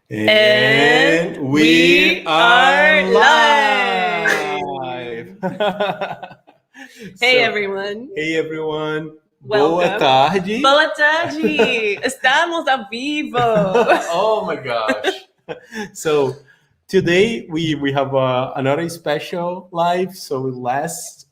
And we are live! Hey everyone! Hey everyone! Welcome. Boa tarde! Boa tarde! Estamos ao vivo! Oh my gosh! So today we have another special live. So last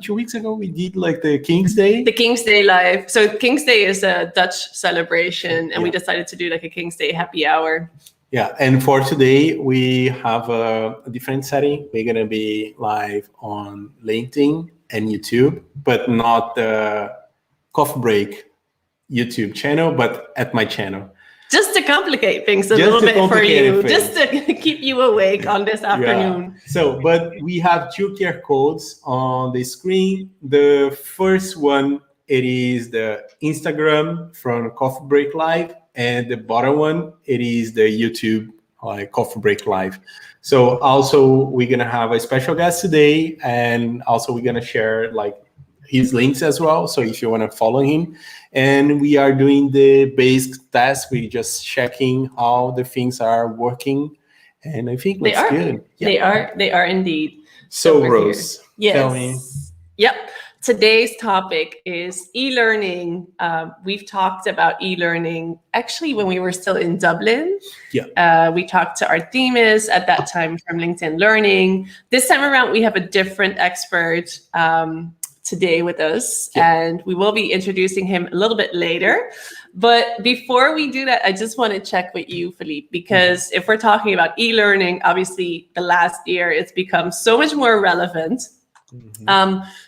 2 weeks ago we did like the King's Day. The King's Day live. So King's Day is a Dutch celebration, and we decided to do like a King's Day happy hour. Yeah, and for today we have a different setting. We're gonna be live on LinkedIn and YouTube, but not the Coffee Break YouTube channel, but at my channel. Just to complicate things a little bit for you, just to keep you awake on this afternoon. Yeah. So, but we have two QR codes on the screen. The first one, it is the Instagram from Coffee Break Live, and the bottom one, it is the YouTube Coffee Break Live. So also we're gonna have a special guest today, and also we're gonna share like his links as well. So if you want to follow him, and we are doing the basic test. We're just checking how the things are working, and I think they are good. Yeah. They are indeed. So Rose, yes. Tell me. Yep. Today's topic is e-learning. We've talked about e-learning actually when we were still in Dublin. Yeah. We talked to Artemis at that time from LinkedIn Learning. This time around, we have a different expert today with us, and we will be introducing him a little bit later. But before we do that, I just want to check with you, Philippe, because if we're talking about e-learning, obviously the last year it's become so much more relevant.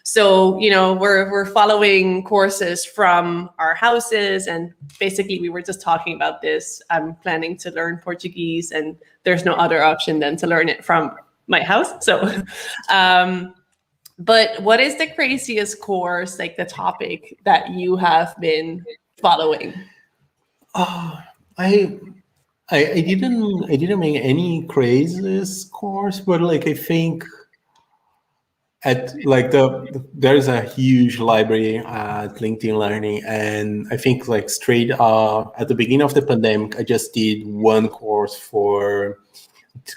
So, you know, we're following courses from our houses, and basically we were just talking about this. I'm planning to learn Portuguese, and there's no other option than to learn it from my house. So, but what is the craziest course, like the topic that you have been following? I didn't make any craziest course, but like I think at like there's a huge library at LinkedIn Learning, and I think like straight at the beginning of the pandemic, I just did one course for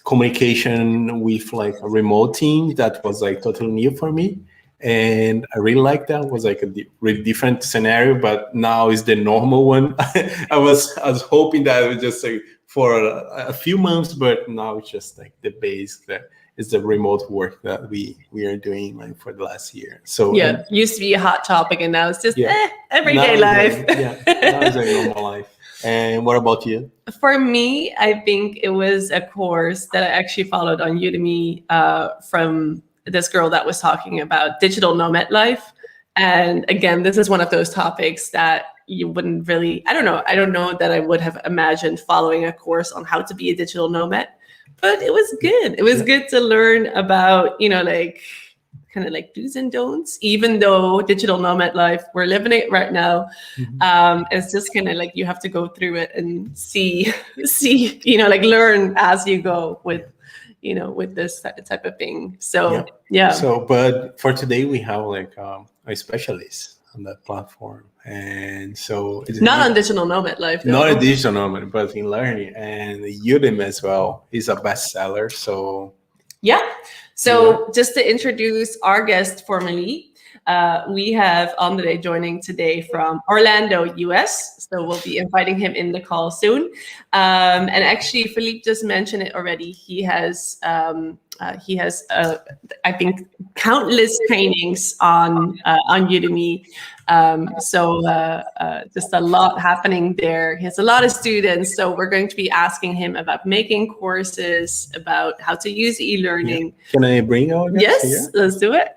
communication with like a remote team that was like totally new for me, and I really liked that. It was like a really different scenario, but now is the normal one. I was hoping that it was just like for a few months, but now it's just like the base that is the remote work that we are doing like for the last year. So it used to be a hot topic, and now it's just everyday life. Now it's like normal life. And what about you? For me, I think it was a course that I actually followed on Udemy from this girl that was talking about digital nomad life. And again, this is one of those topics that you wouldn't really, I don't know that I would have imagined following a course on how to be a digital nomad, but it was good. It was good to learn about, you know, like kind of like do's and don'ts, even though digital nomad life, we're living it right now. It's just kind of like you have to go through it and see, you know, like learn as you go with, you know, with this type of thing. So, yeah. So, but for today, we have like a specialist on that platform. And so it's not on digital nomad life. Though. Not a digital nomad, but in learning, and Udemy as well. He's a bestseller. So, yeah. So just to introduce our guest formally, we have André joining today from Orlando, US. So we'll be inviting him in the call soon. And actually, Philippe just mentioned it already. He has, I think, countless trainings on Udemy. So just a lot happening there. He has a lot of students. So we're going to be asking him about making courses, about how to use e-learning. Yeah. Can I bring our guest? Yes, let's do it.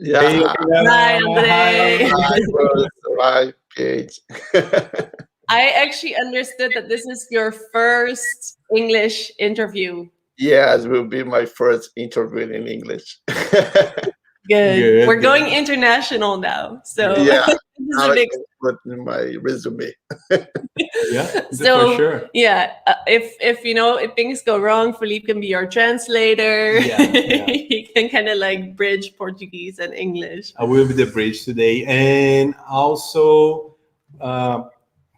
Yeah. Hey, hi, André. Hi, Paige. I actually understood that this is your first English interview. Yes, it will be my first interview in English. Good. We're going international now. So yeah, this is a big put in my resume. Yeah, so for sure. Yeah, if you know, if things go wrong, Philippe can be your translator. He can kind of like bridge Portuguese and English. I will be the bridge today, and also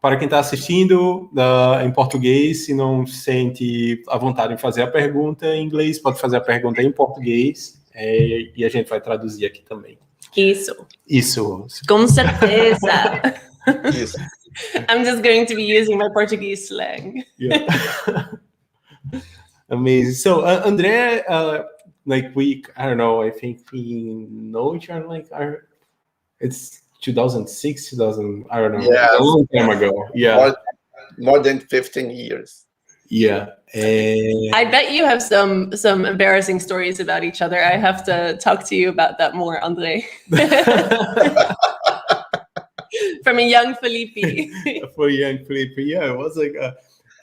Para quem está assistindo em português, se não sente à vontade em fazer a pergunta em inglês, pode fazer a pergunta em português e a gente vai traduzir aqui também. Isso. Isso. Com certeza. Yes. I'm just going to be using my Portuguese slang. Yeah. Amazing. So, André, like I don't know, I think we know each other, like, it's 2006, 2000, I don't know, Yeah. a long time ago. Yeah. More than 15 years. Yeah. I bet you have some embarrassing stories about each other. I have to talk to you about that more, André. From a young Felipe. For young Felipe, yeah, it was like,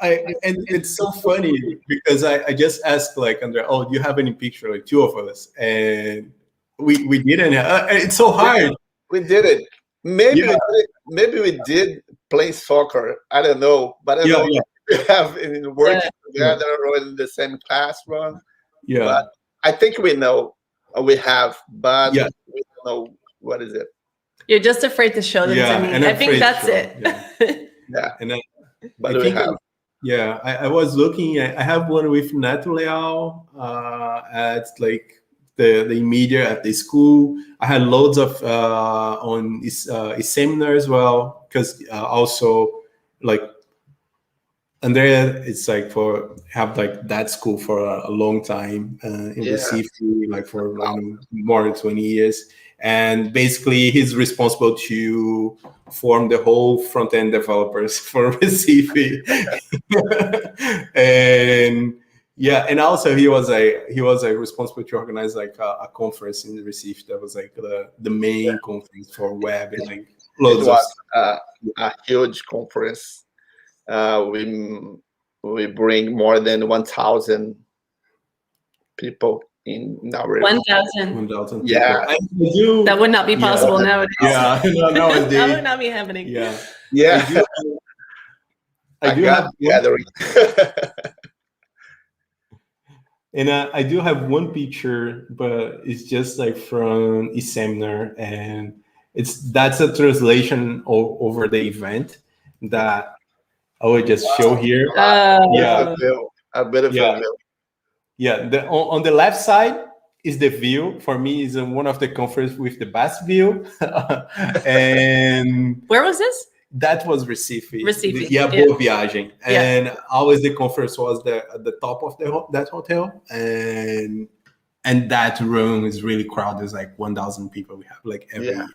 and it's so funny because I just asked like André, oh, do you have any picture, like two of us? And we didn't. It's so hard. We did it. Maybe we did play soccer. I don't know, but I know we have in working together or in the same classroom. Yeah, but I think we know we have, but we don't know what is it. You're just afraid to show them to me. I think that's it. Yeah. And but we have. Yeah, I was looking. I have one with Neto Leal at like the media at the school. I had loads of on his seminar as well, because also like Andrea, it's like have like that school for a long time in Recife, like for more than 20 years. And basically he's responsible to form the whole front-end developers for Recife. And also he was responsible to organize like a conference in Recife that was like the main conference for web, and like loads it was a huge conference. We bring more than 1,000 people in our 1,000. Yeah, that would not be possible nowadays. Yeah, nowadays that would not be happening. Yeah. I do have gathering. And I do have one picture, but it's just like from a seminar, and that's a translation over the event that I will just show here. A bit of a view. Yeah, on the left side is the view. For me, is one of the conference with the best view. And where was this? That was Recife. Boa Viagem. And always the conference was at the top of that hotel. And that room is really crowded. There's like 1,000 people we have like every year.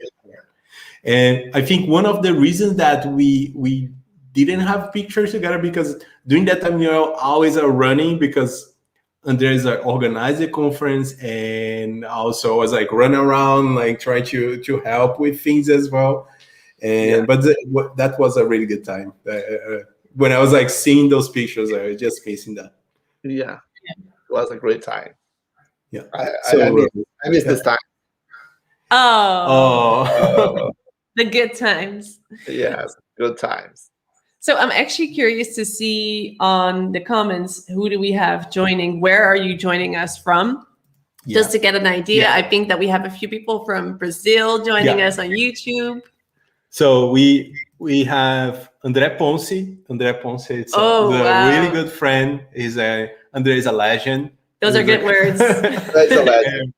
And I think one of the reasons that we didn't have pictures together, because during that time, always are running, because Andre's like organized a conference, and also was like run around, like try to help with things as well. And but that was a really good time. When I was like seeing those pictures, I was just missing that. Yeah, it was a great time. Yeah, I miss this time. Oh. The good times. Yes, good times. So I'm actually curious to see on the comments, who do we have joining? Where are you joining us from? Just to get an idea. I think that we have a few people from Brazil joining us on YouTube. So we have André Ponce. André Ponce, it's a really good friend. André is a legend. Those are good words. That's a legend.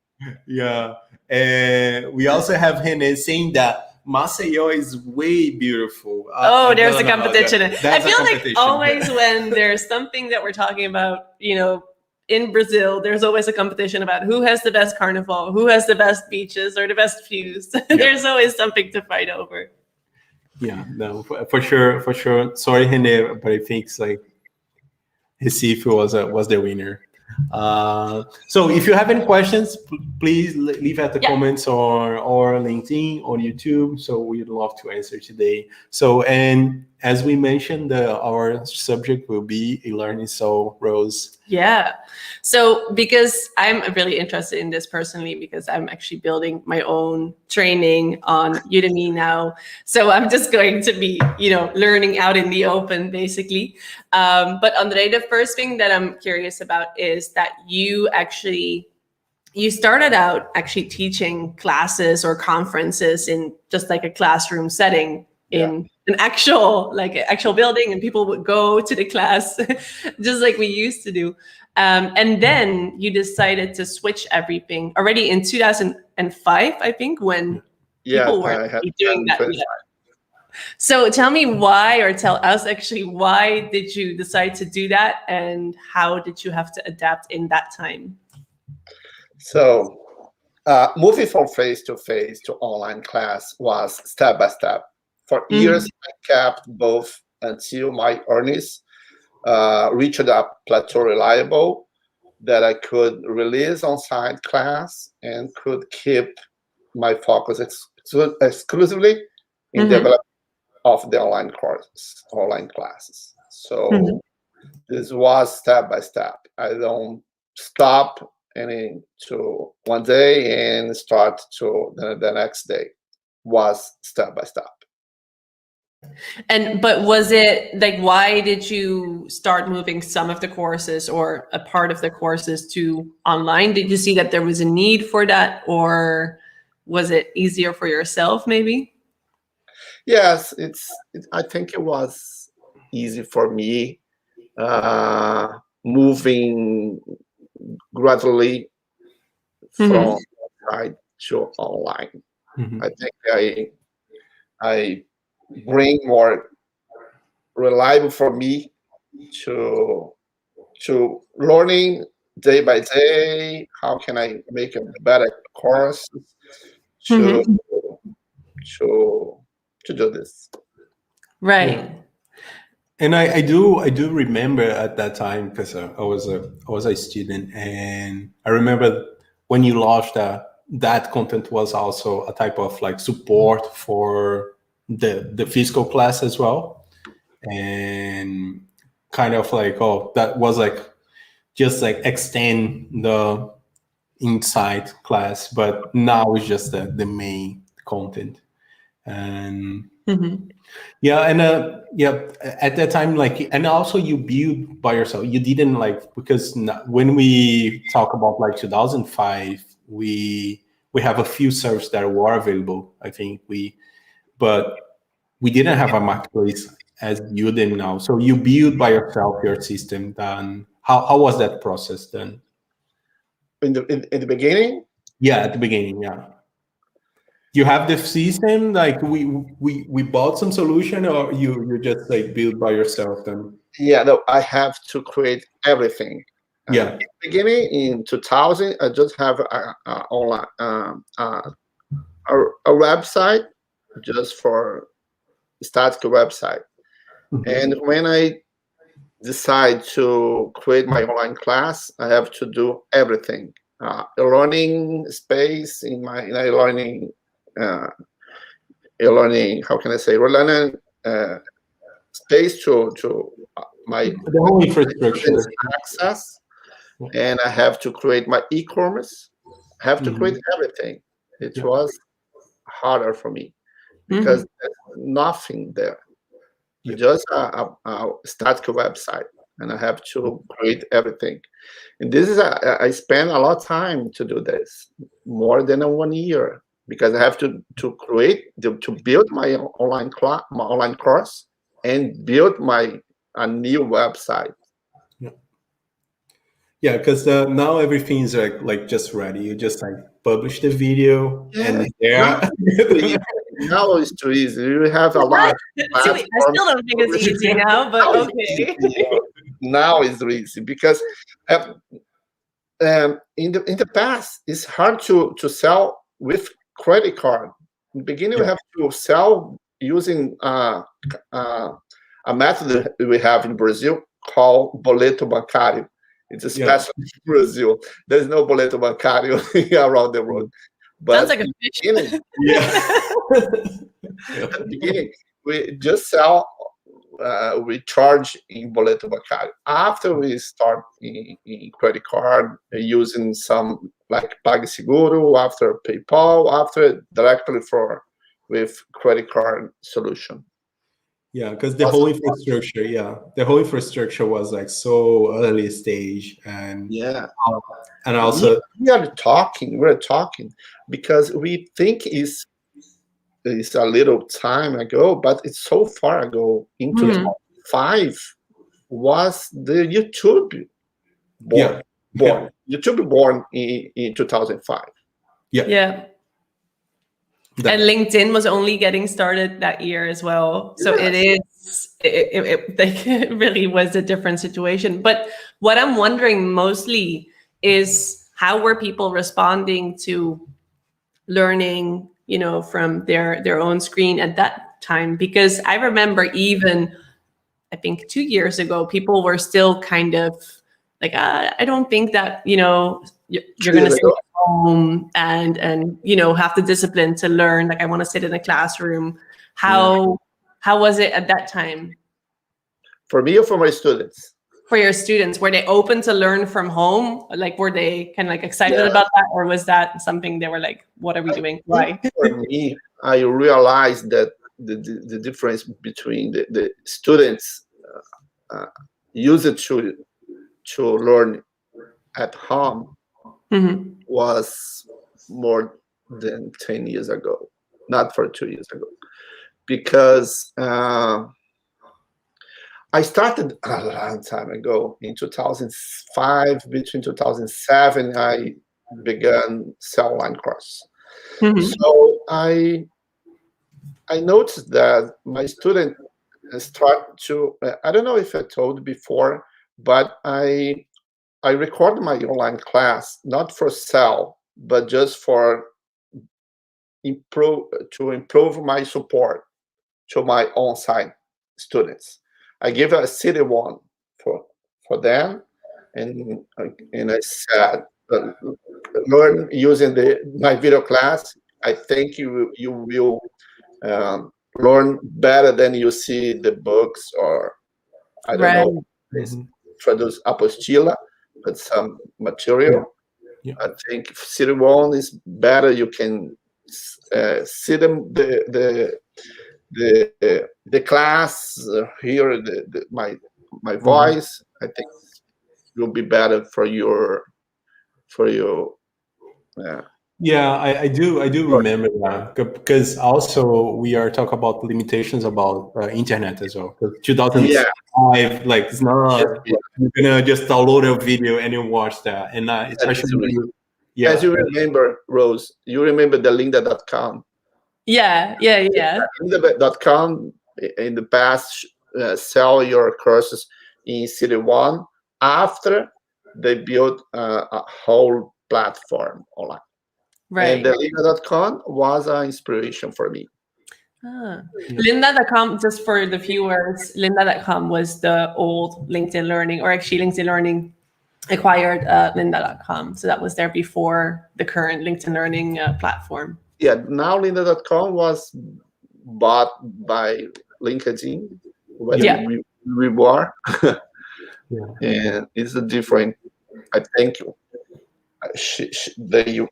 Yeah. And we also have René saying that Maceió is way beautiful. There's a competition. I feel like always when there's something that we're talking about, in Brazil, there's always a competition about who has the best carnival, who has the best beaches or the best views. There's always something to fight over. Yeah, no, for sure. Sorry, René, but I think it's like Recife was the winner. So if you have any questions, please leave at the comments or LinkedIn or YouTube. So we'd love to answer today. So, and as we mentioned, our subject will be e-learning. So Rose. Yeah. So because I'm really interested in this personally, because I'm actually building my own training on Udemy now. So I'm just going to be, learning out in the open, basically. But André, the first thing that I'm curious about is that you started out actually teaching classes or conferences in just like a classroom setting in an actual building, and people would go to the class just like we used to do. And then you decided to switch everything already in 2005, I think, when people were doing that. Yeah. So tell me why, or tell us actually, why did you decide to do that, and how did you have to adapt in that time? So moving from face-to-face to online class was step by step. For years, I kept both until my earnings reached a plateau reliable that I could release on-site class and could keep my focus exclusively in development of the online classes. So this was step by step. I don't stop to one day and start to the next day. Was step by step. But was it like, why did you start moving some of the courses or a part of the courses to online? Did you see that there was a need for that, or was it easier for yourself maybe? Yes, I think it was easy for me moving gradually from offline to online. I think I bring more reliable for me to learning day by day. How can I make a better course to do this? Right. Yeah. And I do remember at that time, because I was a student, and I remember when you launched that content was also a type of like support for the physical class as well, and kind of like, oh, that was like just like extend the inside class, but now it's just the main content. And yeah, and at that time, like, and also you build by yourself. You didn't like, because when we talk about like 2005, we have a few servers that were available. I think but we didn't have a marketplace as Udemy now. So you build by yourself your system. Then how was that process then? In the beginning? Yeah, at the beginning, yeah. You have the system, like we bought some solution, or you just like build by yourself then? Yeah, no, I have to create everything. Yeah. In the beginning, in 2000, I just have a online a website just for static website. And when I decide to create my online class, I have to do everything. A learning space in my learning. Learning, how can I say, learning space to my the whole infrastructure access, and I have to create my e-commerce. I have to create everything. It was harder for me because there's nothing there. Just a static website, and I have to create everything. And this is I spend a lot of time to do this, more than 1 year, because I have to build my online course and build a new website. Yeah, because now everything is like just ready. You just like publish the video and now it's too easy. You have a lot. I still don't think it's easy now, but okay. Now it's easy because in the past it's hard to sell with credit card. In the beginning, we have to sell using a method we have in Brazil called boleto bancário. It's a special in Brazil. There's no boleto bancário around the world. But sounds like a fish. At the beginning, we just sell. We charge in boleto bancário. After we start in credit card, using some like PagSeguro, after PayPal, after directly with credit card solution. Yeah, because the whole infrastructure was like so early stage, and and also we're talking because we think is is a little time ago, but it's so far ago. In 2005 was the YouTube born. YouTube born in 2005. Yeah. And LinkedIn was only getting started that year as well. So it really was a different situation. But what I'm wondering mostly is how were people responding to learning, from their own screen at that time? Because I remember even, I think 2 years ago, people were still kind of like, I don't think that, you're going to stay at home and have the discipline to learn. Like, I want to sit in a classroom. How was it at that time? For me or for my students? For your students, were they open to learn from home? Like, were they kind of like excited about that? Or was that something they were like, what are we doing? Why? For me, I realized that the difference between the students use it to learn at home was more than 10 years ago, not for 2 years ago, because I started a long time ago in 2005. Between 2007, I began online course. So I noticed that my students start to, I don't know if I told before, but I record my online class not for sell, but just for improve my support to my on-site students. I give a city one for them, and I said, learn using my video class. I think you will learn better than you see the books, or I don't know, produce apostila, but some material. I think city one is better. You can see them the class, hear my voice. I think it will be better for your I do remember that, because also we are talking about limitations about internet as well. 2005, like, it's not you're gonna just download a video and you watch that, and especially as you remember, Rose, you remember the lynda.com. Lynda.com in the past sell your courses in City One after they built a whole platform online. And the lynda.com was an inspiration for me. Lynda.com, just for the viewers, lynda.com was the old LinkedIn Learning, or actually LinkedIn Learning acquired lynda.com. So that was there before the current LinkedIn Learning platform. Yeah, now lynda.com was bought by LinkedIn when we were. And it's a different, I think they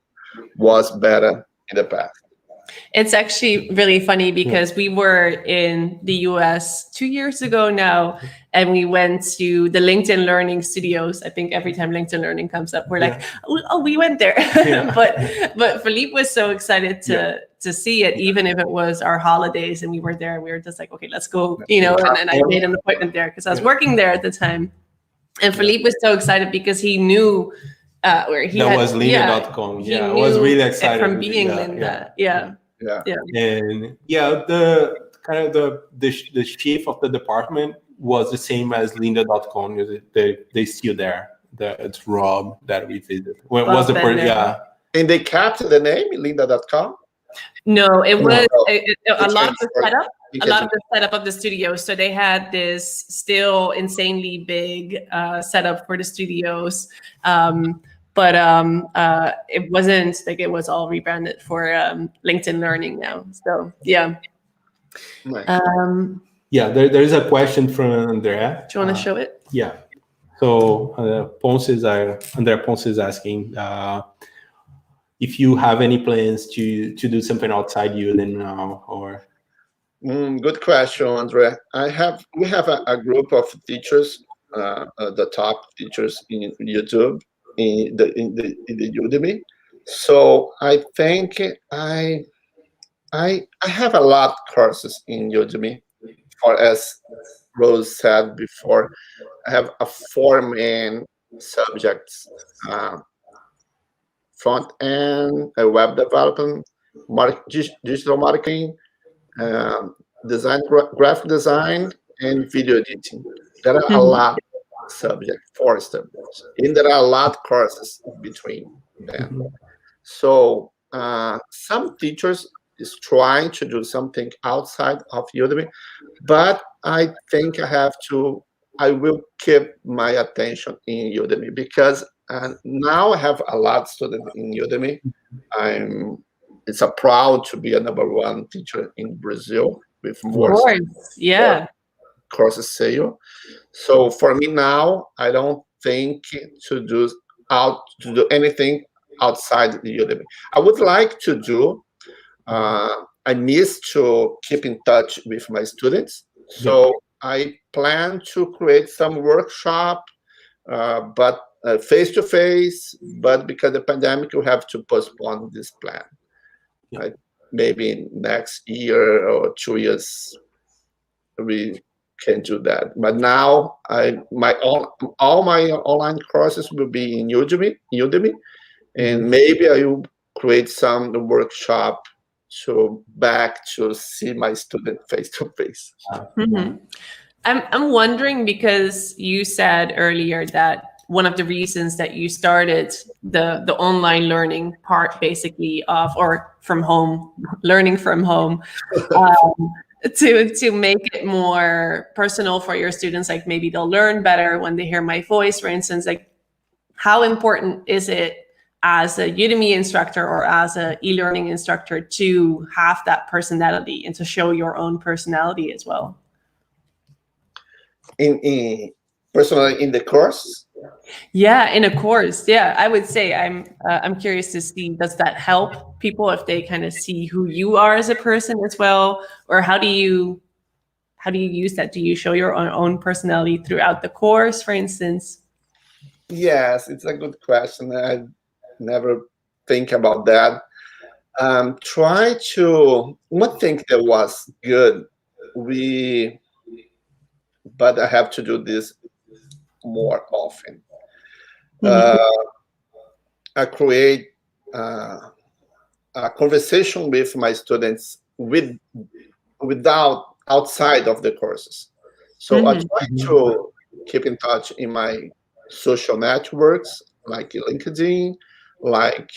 was better in the past. It's actually really funny because we were in the US 2 years ago now, and we went to the LinkedIn Learning Studios. I think every time LinkedIn Learning comes up, we're like, oh, we went there. But Philippe was so excited to see it, even if it was our holidays and we were there. We were just like, okay, let's go, and I made an appointment there because I was working there at the time. And Philippe was so excited because he knew where he was lynda.com. I was really excited from being Lynda. And the kind of the chief of the department was the same as lynda.com. They still there. It's Rob that we visited. When was the person? And they kept the name lynda.com? No, it was a lot of the setup. A lot of the setup of the studio. So they had this still insanely big setup for the studios. But it wasn't like, it was all rebranded for LinkedIn Learning now. So there is a question from André. Do you want to show it? Yeah. So André Ponce is asking if you have any plans to do something outside Udemy now, or. Good question, André. We have a group of teachers, the top teachers in YouTube, in the Udemy. So I think I I have a lot of courses in Udemy. For as Rose said before, I have a 4 main subjects: uh, front end, web development, digital marketing, um, graphic design, and video editing. There are a Mhm. lot of subjects, 4 subjects, and there are a lot of courses between them. Mhm. So some teachers is trying to do something outside of Udemy, but I think I will keep my attention in Udemy because now I have a lot of students in Udemy. It's a proud to be a #1 teacher in Brazil with Of more course. Yeah. courses sale. So for me now, I don't think to do anything outside the Udemy. I would like to do. I miss to keep in touch with my students, Yeah. so I plan to create some workshop, but face to face. But because of the pandemic, we have to postpone this plan. Yeah. Maybe next year or 2 years we can do that. But now all my online courses will be in Udemy, and maybe I will create some workshop to back to see my student face to face. Mhm. I'm wondering because you said earlier that one of the reasons that you started the online learning part basically of or from home learning from home to make it more personal for your students, like maybe they'll learn better when they hear my voice, for instance. Like, how important is it as a Udemy instructor or as a e-learning instructor to have that personality and to show your own personality as well? In personally in the course, Yeah, in a course. Yeah, I would say I'm curious to see, does that help people if they kind of see who you are as a person as well, or how do you use that? Do you show your own personality throughout the course, for instance? yes, it's a good question. I never think about that. Try to one thing that was good. We, but I have to do this more often. Mhm. Uh, I create uh, a conversation with my students without outside of the courses. So I Mhm. try to keep in touch in my social networks like LinkedIn, like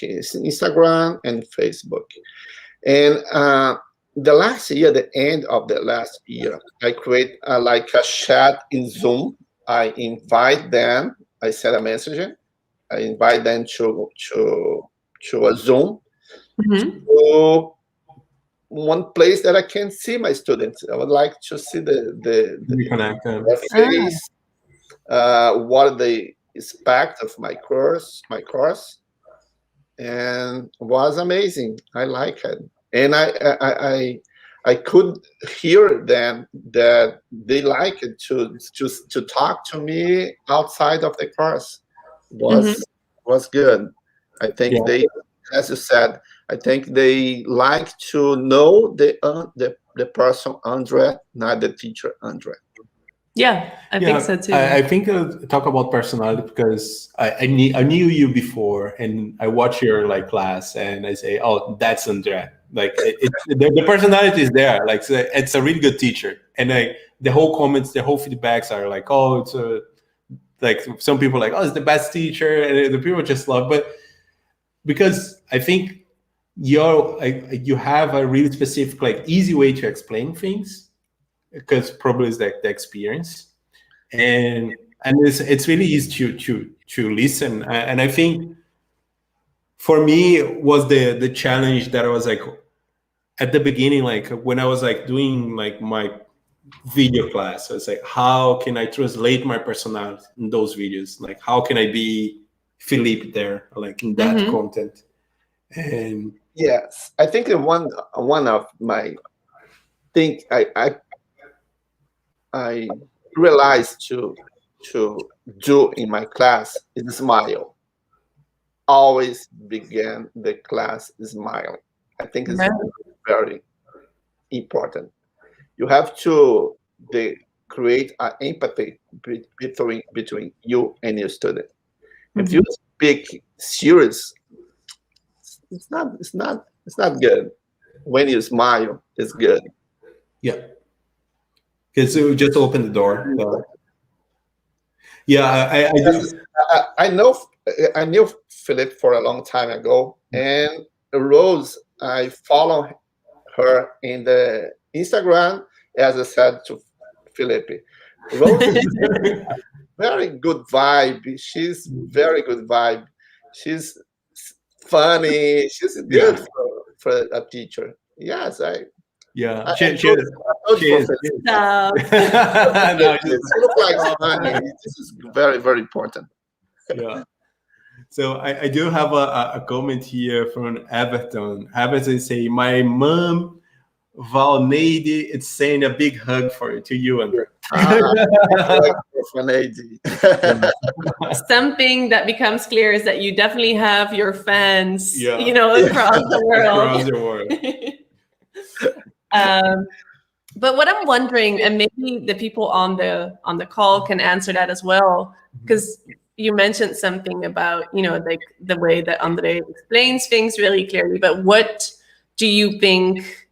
Instagram and Facebook. And the last year, the end of the last year, I create like a chat in Zoom. I invite them. I send a message. I invite them to a Zoom, Mhm. to one place that I can see my students. I would like to see Reconnect. their Ah. face, what they expect of my course, and was amazing. I like it, and I could hear them that they like it to talk to me outside of the course. Mhm. Was good. I think Yeah. they, as you said, I think they like to know the person André, not the teacher André. Yeah, I think Yeah, so too. I think talk about personality because I knew you before, and I watch your like class, and I say, oh, that's Andrea. Like the personality is there. Like it's a really good teacher, and the whole comments, the whole feedbacks are like, oh, it's a like some people are like, oh, it's the best teacher, and the people just love. But because I think you have a really specific, like easy way to explain things because probably it's the experience and it's really easy to listen. And I think for me was the challenge that I was like at the beginning, like when I was like doing like my video class, I was like, how can I translate my personality in those videos? Like how can I be Philippe there, like in that Mhm. content? And Yes, I think that one of my thing I realized to do in my class is smile. Always begin the class smiling. I think it's Right. very important. You have to create an empathy between you and your student. If you speak serious, it's not good. When you smile, it's good. Yeah. Okay, so just open the door. So. Yeah, I do. I knew Philip for a long time ago, and Rose, I follow her in the Instagram, as I said to Philip. Rose is very good vibe. She's very good vibe. She's funny. She's good for a teacher. Yes, Yeah, she is. Stop. No, She looks like funny. This is very, very important. Yeah. So I do have a comment here from Everton. Everton say, my mom, Valneide, it's saying a big hug to you, André. Something that becomes clear is that you definitely have your fans, across the world. Across the world. But what I'm wondering, and maybe the people on the call can answer that as well, because you mentioned something about, like the way that André explains things really clearly. But what do you think?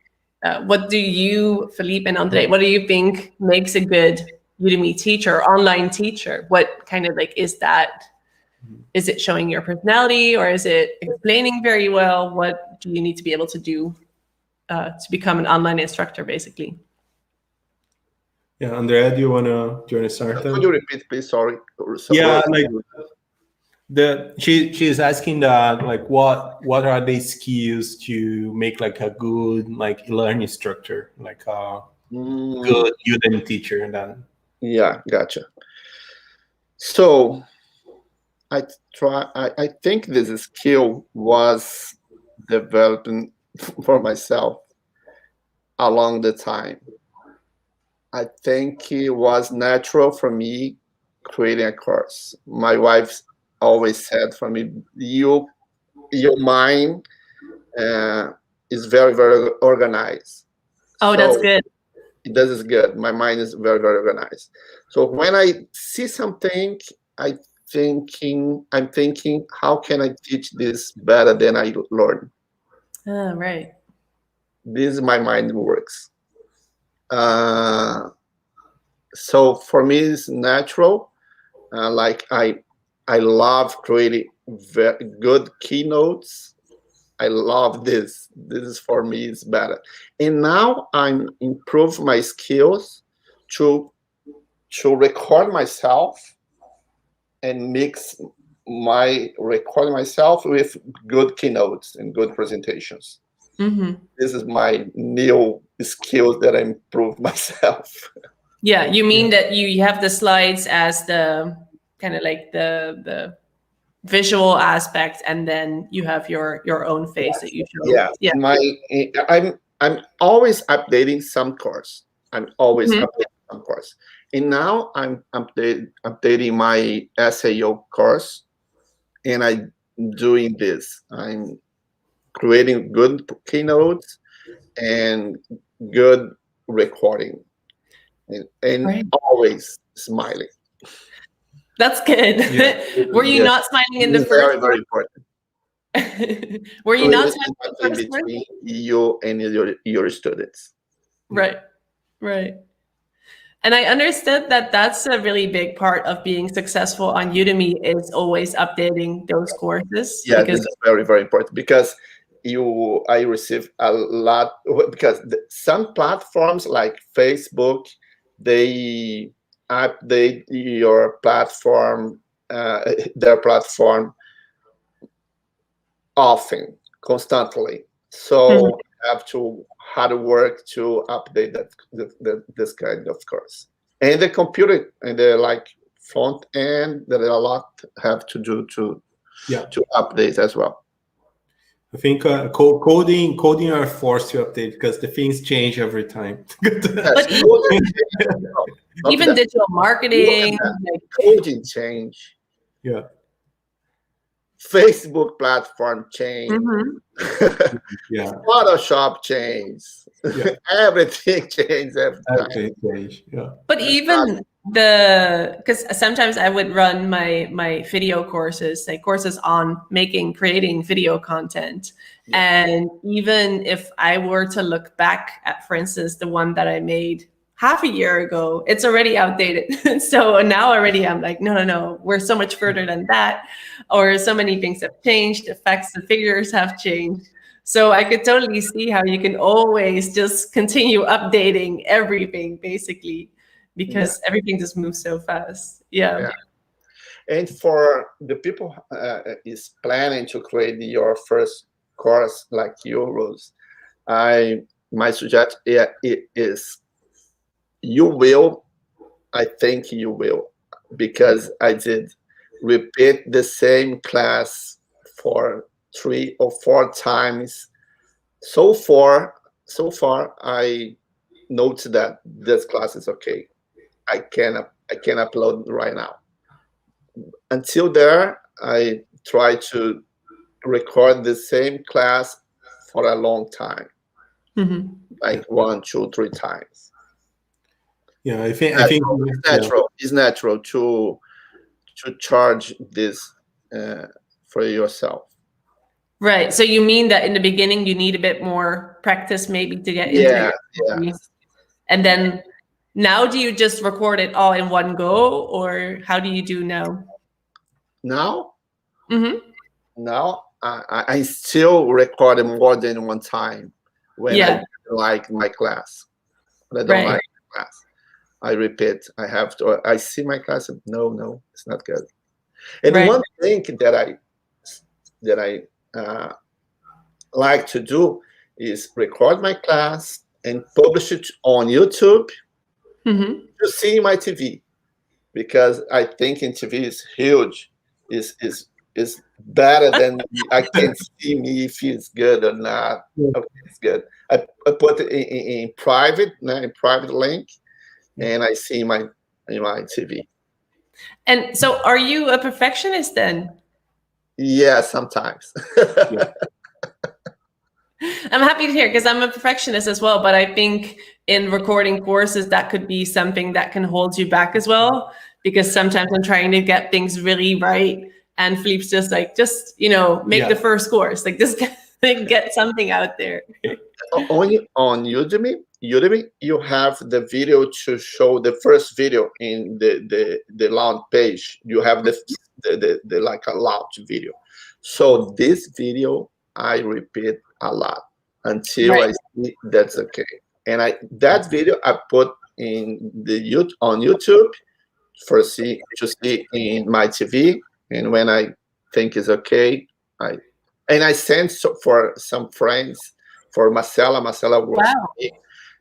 What do you, Philippe and André, what do you think makes a good Udemy teacher, online teacher? What kind of is that? Is it showing your personality, or is it explaining very well? What do you need to be able to do to become an online instructor, basically? Yeah, Andrea, do you wanna start? Could you repeat, please? Sorry. Yeah, she's asking that what are the skills to make a good learning instructor, a good Udemy teacher, and then. Yeah, gotcha. So I think this skill was developing for myself along the time. I think it was natural for me creating a course. My wife always said for me, your mind is very, very organized. Oh, that's good. This is good. My mind is very, very organized. So when I see something, I'm thinking, how can I teach this better than I learn? Right. This is my mind works. So for me, it's natural. I love creating very good keynotes. I love this. This is for me, it's better. And now I'm improve my skills to record myself and mix my recording myself with good keynotes and good presentations. This is my new skills that I improve myself. Yeah, you mean that you have the slides as the kind of the visual aspect, and then you have your own face that you show. Yeah. I'm always updating some course. I'm always updating some course. And now I'm updating my SAO course, and I'm doing this. I'm creating good keynotes and good recording, and right. always smiling. That's good. Yeah. Were you not smiling in the first? Very, very important. Were you not smiling between you and your students? Right. And I understood that that's a really big part of being successful on Udemy, is always updating those courses. Yeah, this is very, very important, because I receive a lot, because some platforms like Facebook, they update your platform, their platform often, constantly. So you have to hard work to update this kind of course. And the computer and the front end, there are a lot have to do to update as well. I think coding are forced to update because the things change every time. But even digital marketing, coding change. Yeah. Facebook platform changed. Mhm. Yeah. Photoshop changed. Yeah. Everything changed every time. Everything changed. Yeah. But even because sometimes I would run my video courses, like courses on creating video content. Yeah. And even if I were to look back at, for instance, the one that I made half a year ago, it's already outdated. So now already I'm like, no, we're so much further than that. Or so many things have changed, the facts, the figures have changed. So I could totally see how you can always just continue updating everything, basically, because everything just moves so fast. Yeah. And for the people is planning to create your first course like yours, my suggestion is you will. I think you will, because I did repeat the same class for 3 or 4 times. So far, I noted that this class is okay. I can upload right now. Until there, I try to record the same class for a long time, like 1, 2, 3 times. Yeah, I think it's natural. It's natural to charge this for yourself. Right. So you mean that in the beginning you need a bit more practice, maybe, to get into it. And then now, do you just record it all in one go, or how do you do now? Now, I still record it more than one time when I like my class. When I don't like my class, I repeat. I have to. I see my class. And, no, it's not good. And one thing that I like to do is record my class and publish it on YouTube to see my TV, because I think in TV is huge. Is better than I can see me if it's good or not. Okay, it's good. I put it in private link, and I see my TV. And so, are you a perfectionist then? Yeah, sometimes. I'm happy to hear, because I'm a perfectionist as well. But I think in recording courses, that could be something that can hold you back as well, because sometimes I'm trying to get things really right, and Philippe's just like, make the first course, like just get something out there. On Udemy, you have the video to show the first video in the launch page. You have the like a launch video. So this video I repeat a lot until I see that's okay. And that video I put in on YouTube to see in my TV. And when I think is okay, I sent for some friends, for Marcela works with me,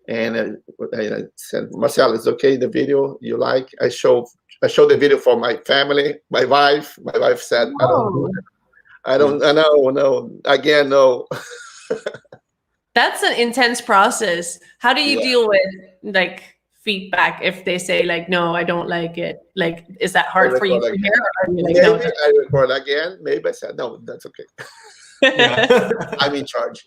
and I said, Marcela, it's okay, the video you like? I show the video for my family, my wife. My wife said, I know, again, no. That's an intense process. How do you deal with like feedback if they say like, no, I don't like it? Like, is that hard for you to hear? Or are you like, maybe I record again. Maybe I said, no, that's okay. I'm in charge.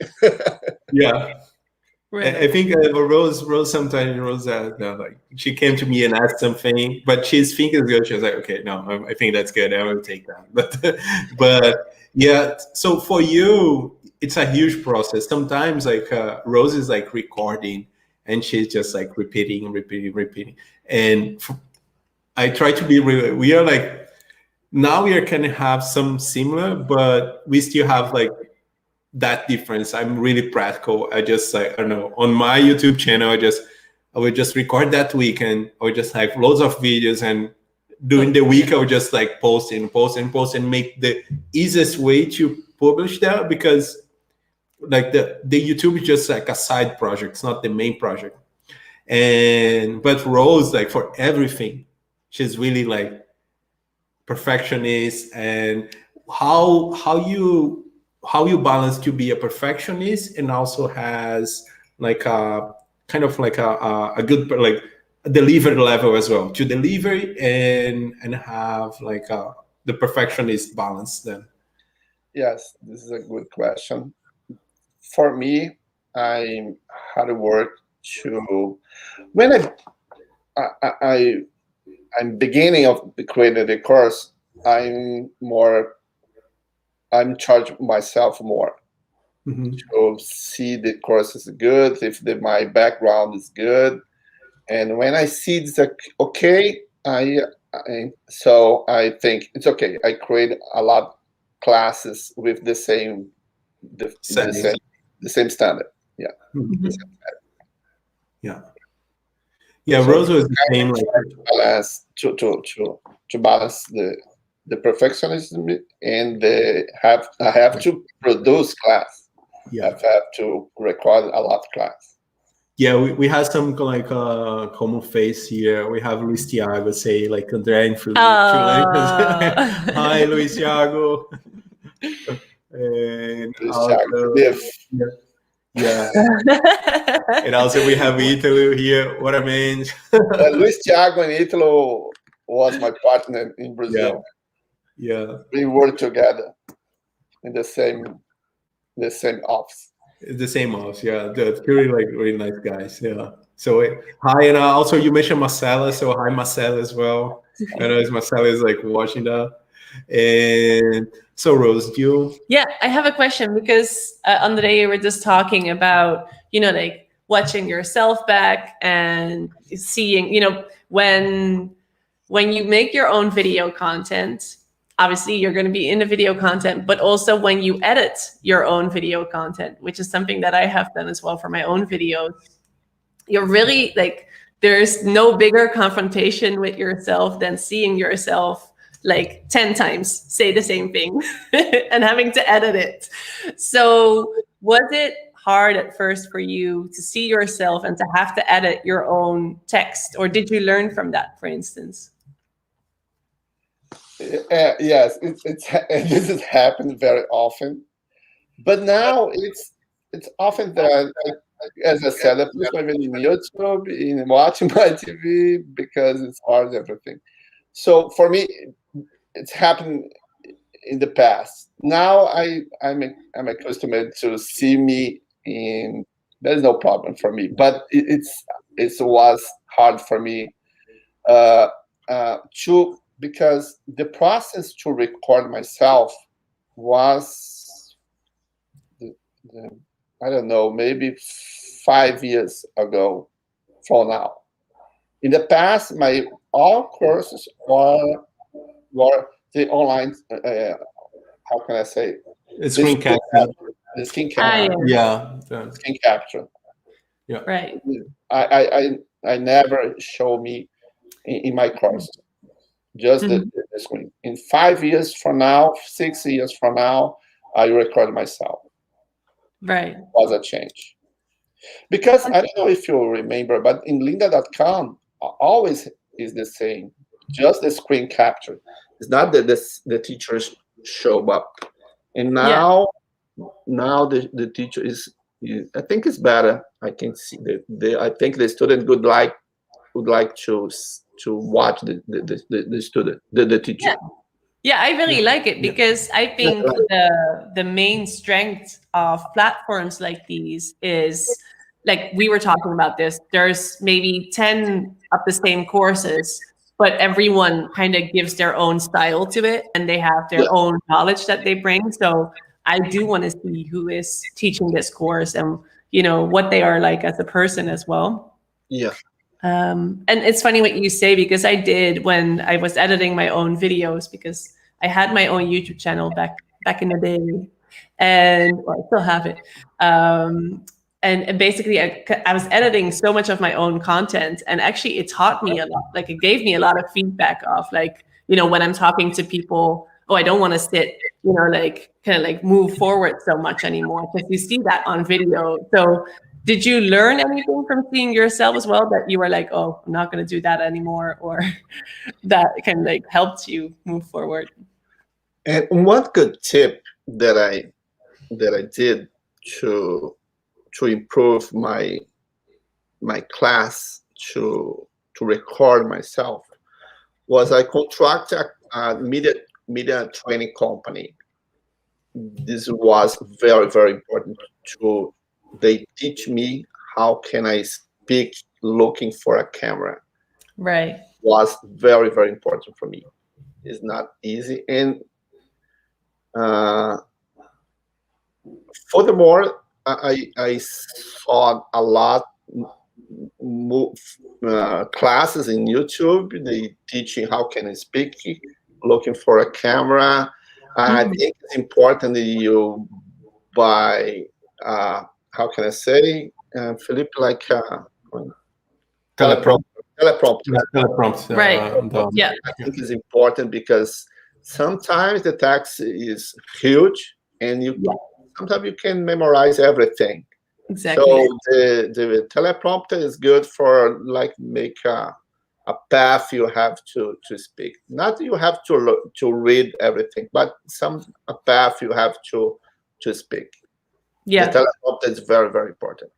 I think Rose sometimes like she came to me and asked something, but she's thinking good. She was like, okay, no, I think that's good. I will take that. But yeah, so for you, it's a huge process. Sometimes like Rose is like recording and she's just like repeating. And I try to be we are like, now we are kind of have some similar, but we still have like that difference. I'm really practical. I just like, I don't know, on my YouTube channel, I would just record that week, and I would just have loads of videos, and during the week I would just like post and make the easiest way to publish that, because like the YouTube is just like a side project. It's not the main project. But Rose, like for everything, she's really like perfectionist. And how you balance to be a perfectionist and also has like a kind of like a good like delivery level as well, to deliver and have like the perfectionist balance then. Yes, this is a good question. For me, I had to work to when I'm beginning of creating the course. I'm charging myself more Mhm. to see the course is good, if my background is good, and when I see it's like, okay, I think it's okay. I create a lot of classes with the same Settings. the same standard. Yeah. Mhm. Mhm. Yeah. Yeah, So Rose was the same. Like, balance to balance the perfectionism and I have to produce class. I yeah, have to record a lot of class. yeah. We have some like common face here. We have Luis Thiago say like André in freelance. Hi, Oh. Luis Thiago. And This also, If yeah, yeah. And also we have Italy here. What a man. Luis Thiago and Italo was my partner in Yeah, Brazil. yeah. We worked together in the same office. The same house, yeah. They're really nice guys, yeah. So hi, and also you mentioned Marcela, so hi Marcela as well. I know Marcela is like watching that. And so Rose, do you? Yeah, I have a question because Andre, you were just talking about, like watching yourself back and seeing, when you make your own video content, obviously you're going to be in the video content, but also when you edit your own video content, which is something that I have done as well for my own videos, you're really like, there's no bigger confrontation with yourself than seeing yourself like 10 times say the same thing and having to edit it. So was it hard at first for you to see yourself and to have to edit your own text, or did you learn from that, for instance? Yes, this has happened very often, but now it's often that as I said, I put my video in YouTube, in watching my TV because it's hard everything. So for me, it's happened in the past. Now I'm accustomed to see me in. There's no problem for me, but it was hard for me uh, to because the process to record myself was the, the, I don't know, maybe 5 years ago from now. In the past, my all courses were the online. How can I say It's this? screen capture. The skin Ah, capture. yeah. Yeah, Skin capture. yeah. Right. I never show me in my courses. Just Mhm. the screen. In 5 years from now, 6 years from now, I record myself. Right. Was a change. Because I don't know if you remember, but in lynda.com, always is the same. Just the screen capture. It's not that the teachers show up. And Yeah. now the teacher I think it's better. I can see I think the student would like to watch the student, the teacher. Yeah. Yeah, I really like it Yeah. because I Yeah, think the main strength of platforms like these is, like we were talking about this, there's maybe 10 of the same courses, but everyone kind of gives their own style to it and they have their yeah, own knowledge that they bring. So I do want to see who is teaching this course and what they are like as a person as well. yeah. And it's funny what you say, because I did when I was editing my own videos, because I had my own YouTube channel back in the day, and well, I still have it. And basically, I was editing so much of my own content, and actually, it taught me a lot. Like, it gave me a lot of feedback of, like, when I'm talking to people, oh, I don't want to sit, like kind of like move forward so much anymore, because you see that on video. So did you learn anything from seeing yourself as well, that you were like, oh, I'm not going to do that anymore, or that kind of like helped you move forward? And one good tip that I did to improve my class to record myself was I contract a media training company this was very, very important. They teach me how can I speak looking for a camera. Right. Was very, very important for me. It's not easy. And furthermore, I saw a lot classes in YouTube. They teaching how can I speak, looking for a camera. I think it's important that you buy, how can I say, Felipe, like teleprompter. Teleprompter. Right. Yeah. I think it's important because sometimes the text is huge, and sometimes you can memorize everything. Exactly. So the teleprompter is good for like make a path you have to speak. Not you have to read everything, but a path you have to speak. Yeah. The teleprompter is very, very important.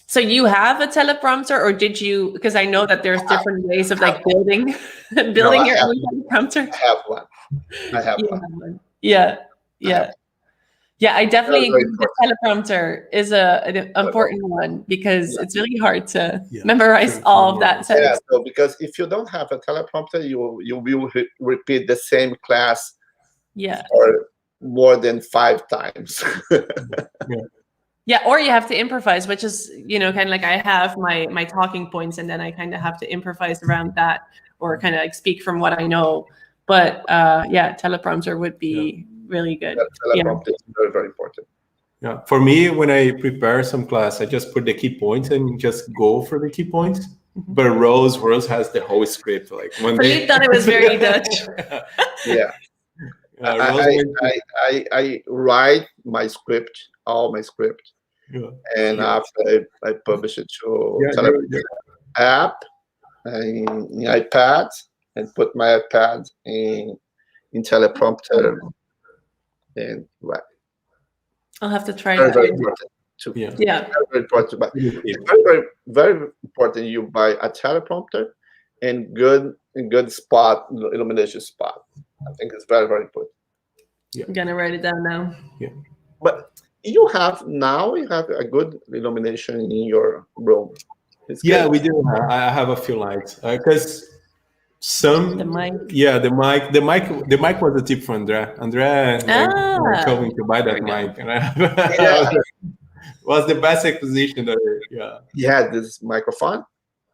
So you have a teleprompter, or did you? Because I know that there's different ways of like building your own teleprompter. I have one. Yeah. I definitely agree. The teleprompter is an important one because it's really hard to memorize all of that text. Yeah, so because if you don't have a teleprompter, you will repeat the same class for more than 5 times. Yeah, or you have to improvise, which is, kind of like I have my talking points, and then I kind of have to improvise around that, or kind of like speak from what I know. But teleprompter would be really good. Teleprompter is very, very important. Yeah, for me, when I prepare some class, I just put the key points and just go for the key points. But Rose has the whole script. Like one day, thought it was very Dutch. Yeah. I write my script, all my script, and after I publish it to app in iPad, and put my iPad in teleprompter, and I'll have to try very, that. very important too. Yeah. Very important. But it's very, very, very important you buy a teleprompter and good spot, illumination spot. I think it's very, very important. I'm gonna write it down now. Yeah. But you have a good illumination in your room. We do. I have a few lights because the mic was a tip for André told me to buy that mic, and was the best acquisition that you had this microphone.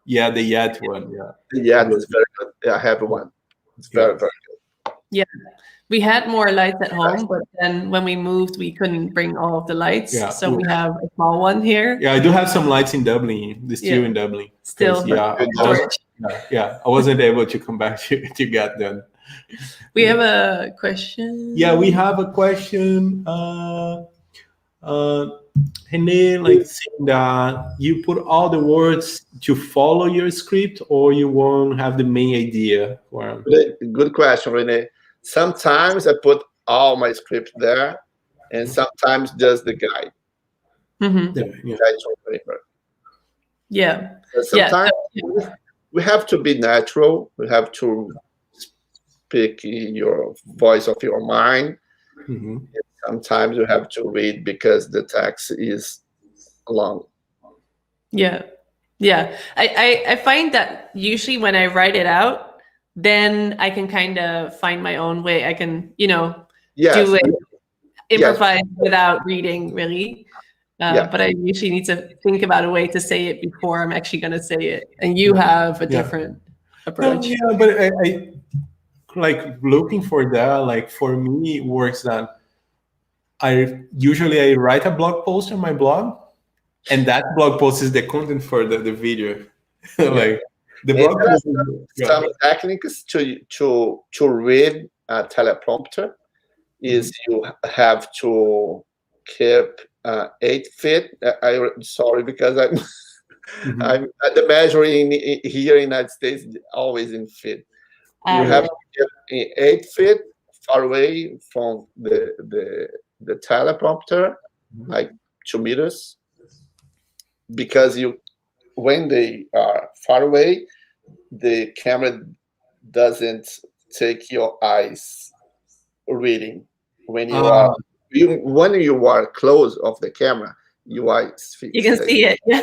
Yeah, the Yet one. It's very good. Yeah, I have one. It's very, very good. Yeah. We had more lights at home, but then when we moved, we couldn't bring all of the lights. Yeah. So we have a small one here. Yeah, I do have some lights in Dublin. Still in Dublin. Still, I wasn't able to come back to get them. We have a question. Yeah, we have a question. René, like saying that you put all the words to follow your script, or you won't have the main idea? Good question, René. Sometimes I put all my script there, and sometimes just the guide. Yeah. Sometimes we have to be natural. We have to speak your voice of your mind. Sometimes you have to read because the text is long. Yeah. I find that usually when I write it out, then I can kind of find my own way. I can, do it, improvise without reading, really. But I usually need to think about a way to say it before I'm actually going to say it. And you have a different approach. But I like looking for that. Like for me, it works that I usually write a blog post on my blog, and that blog post is the content for the video. Like the blog post. Some techniques to read a teleprompter is you have to keep 8 feet. I'm sorry because I'm the measuring here in the United States always in feet. You have to keep 8 feet far away from the teleprompter, like 2 meters, because when they are far away, the camera doesn't take your eyes reading. When you are when you are close of the camera, your eyes fixed. You can see it. Yeah,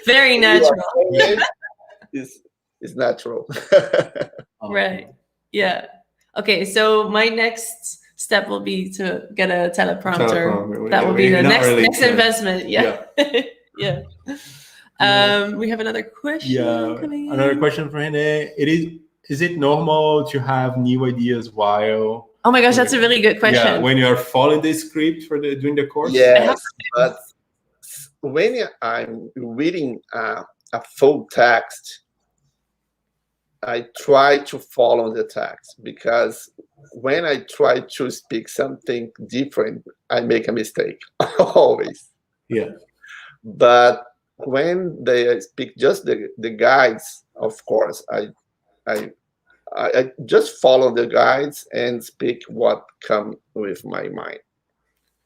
Very natural. Is natural. Right. Yeah. Okay. So my next step will be to get a teleprompter. That will be the next investment. Yeah. Yeah. We have another question. Another question for René. Is it normal to have new ideas while? Oh my gosh, that's a really good question. Yeah, when you are following the script during the course. Yes, but when I'm reading a full text, I try to follow the text, because when I try to speak something different, I make a mistake always. Yeah. But when they speak just the guides, of course, I just follow the guides and speak what come with my mind.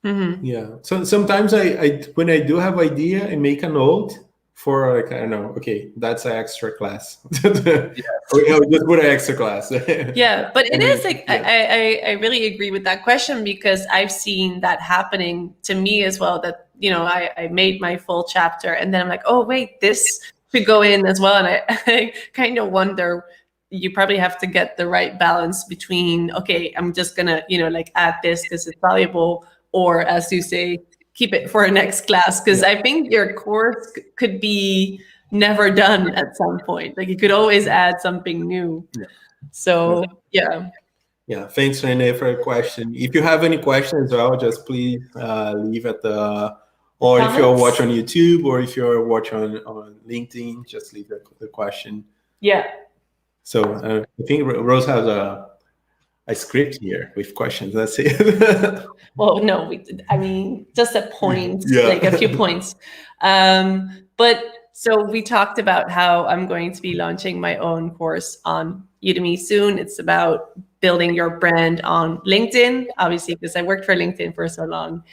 Mm-hmm. Yeah. So sometimes I when I do have idea, I make a note for, like, I don't know, okay, that's an extra class. Or just put an extra class. Yeah, but it is like, I really agree with that question, because I've seen that happening to me as well, that, I made my full chapter and then I'm like, oh wait, this should go in as well. And I kind of wonder, you probably have to get the right balance between, okay, I'm just gonna, like add this because it's valuable, or as you say, keep it for a next class, because I think your course could be never done at some point. Like, you could always add something new. Yeah. So yeah. Yeah, thanks, René, for your question. If you have any questions as well, just please leave at the, or if you're watching on YouTube, or if you're watching on LinkedIn, just leave the question. Yeah. So I think Rose has a script here with questions. That's it. Well, no, just a point, like a few points. But so we talked about how I'm going to be launching my own course on Udemy soon. It's about building your brand on LinkedIn, obviously, because I worked for LinkedIn for so long.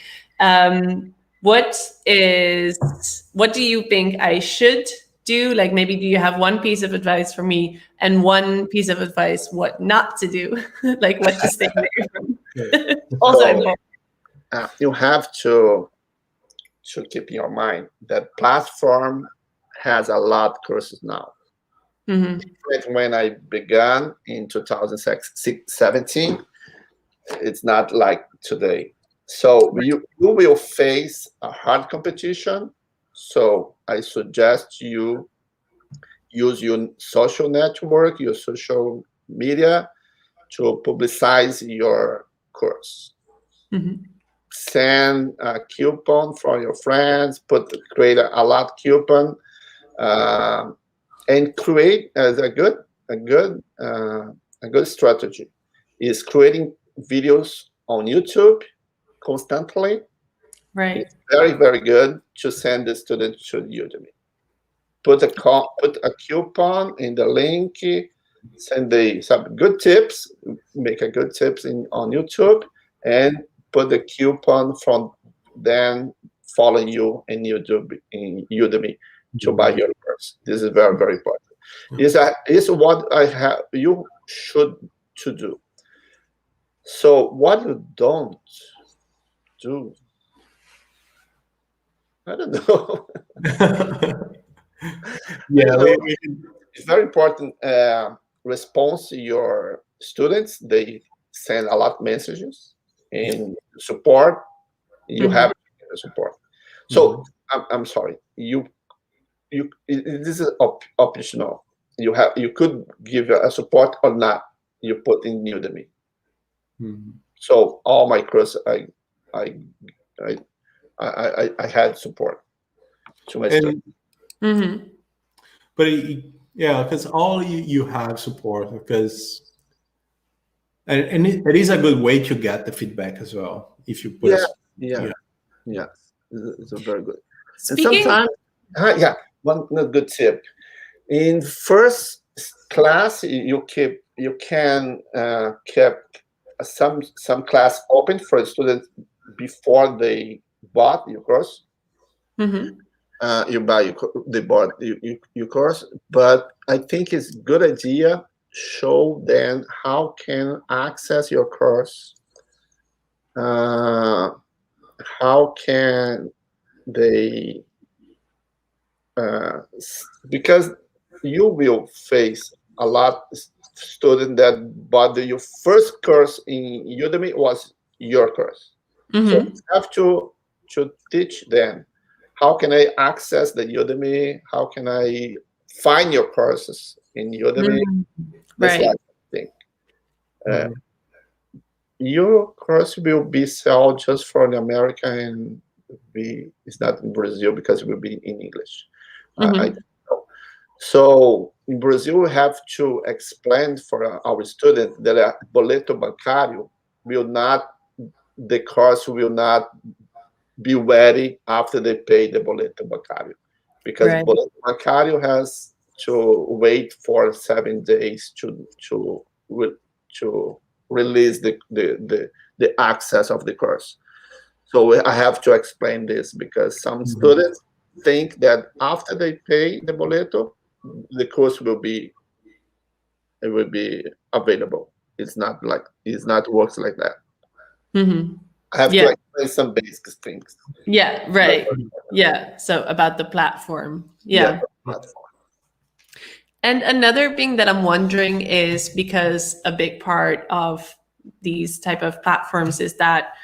What do you think I should do? Like, maybe do you have one piece of advice for me and one piece of advice what not to do? Like, what to stay away from? Also important. You have to keep in your mind that platform has a lot of courses now. Mm-hmm. When I began in 2017, it's not like today. So you will face a hard competition. So I suggest you use your social network, your social media to publicize your course. Mm-hmm. Send a coupon for your friends, create a lot coupon, and create as a good strategy is creating videos on YouTube constantly. Right. It's very, very good to send the student to Udemy. Put a coupon in the link, send some good tips, make a good tips on YouTube, and put the coupon from then follow you in Udemy to buy your course. This is very, very important. Is what I have you should to do. So what you don't do, I don't know. It's very important. Response to your students. They send a lot of messages and support. You have support. So I'm sorry. This is optional. You could give a support or not. You put in Udemy. So all my courses, I had support to my students. But because all you have support, because and it is a good way to get the feedback as well. If you put it's a very good. And sometimes, one good tip. In first class, you can keep some class open for students before they bought your course. You buy your course, but I think it's a good idea show them how can access your course how can they, because you will face a lot student that, but your first course in Udemy was your course. So you have to teach them, how can I access the Udemy? How can I find your courses in Udemy? That's Right. like thing. Your course will be sold just for the America, and it's not in Brazil because it will be in English. I know. So in Brazil, we have to explain for our students that a boleto bancário will not, the course will not be ready after they pay the boleto bancário, because Right. boleto bancário has to wait for 7 days to release the access of the course. So I have to explain this, because some students think that after they pay the boleto, the course will be available. It's not works like that. I have to explain some basic things. Yeah, right. Yeah. So about the platform. Yeah. Platform. And another thing that I'm wondering is, because a big part of these type of platforms is that,